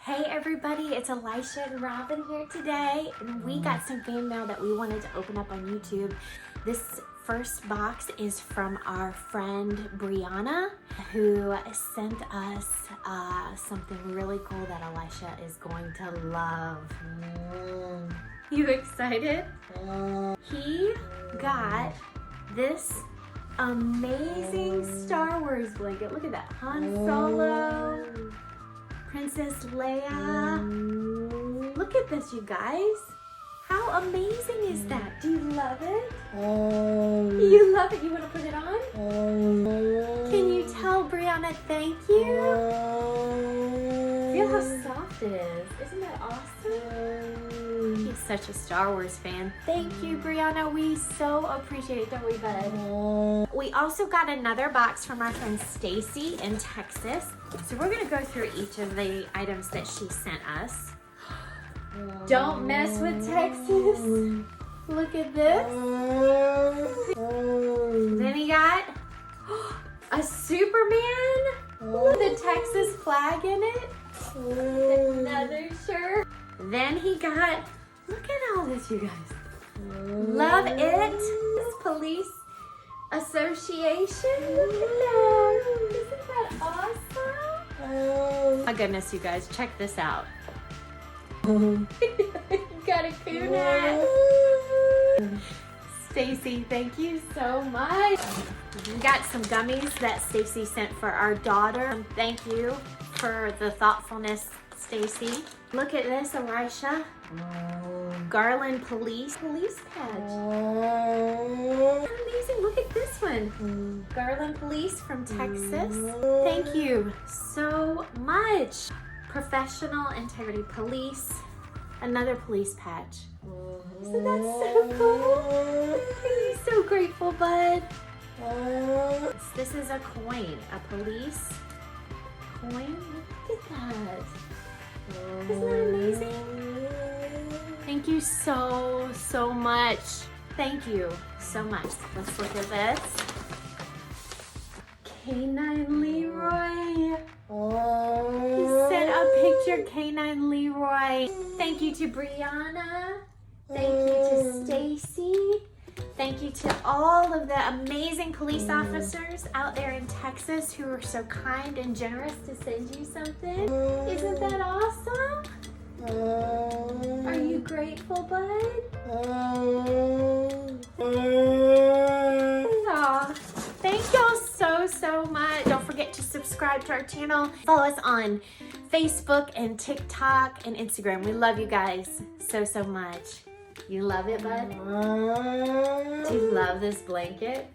Hey everybody, it's Elisha and Robin here today, and we got some fan mail that we wanted to open up on YouTube. This first box is from our friend Brianna, who sent us something really cool that Elisha is going to love. You excited? He got this amazing Star Wars blanket. Look at that. Han Solo, Princess Leia. Look at this, you guys. How amazing is that? Do you love it? You love it? You want to put it on? Can you tell Brianna thank you? Feel how soft it is. Isn't that awesome? He's such a Star Wars fan. Thank you, Brianna. We so appreciate it, don't we, bud? We also got another box from our friend Stacy in Texas. So we're going to go through each of the items that she sent us. Don't mess with Texas. Look at this. Then he got a Superman with a Texas flag in it. Another shirt. Then he got, look at all this, you guys. Love it. This police association. Look at that. Isn't that awesome? My goodness, you guys, check this out. You got a coon hat. Stacy, thank you so much. We got some gummies that Stacy sent for our daughter. Thank you for the thoughtfulness, Stacy. Look at this, Elisha. Garland police patch. Amazing, look at this one. Garland police from Texas. Thank you so much. Professional integrity police. Another police patch. Isn't that so cool? I'm so grateful, bud. This is a coin, a police coin. Look at that. Isn't that amazing? Thank you so much. Thank you so much. Let's look at this. Canine Leroy. He sent a picture, Canine Leroy. Thank you to Brianna. Thank you to Stacy. Thank you to all of the amazing police officers out there in Texas who are so kind and generous to send you something. Isn't that awesome? Are you grateful, bud? Aw, thank y'all so much. Don't forget to subscribe to our channel. Follow us on Facebook and TikTok and Instagram. We love you guys so much. You love it, bud? Do you love this blanket?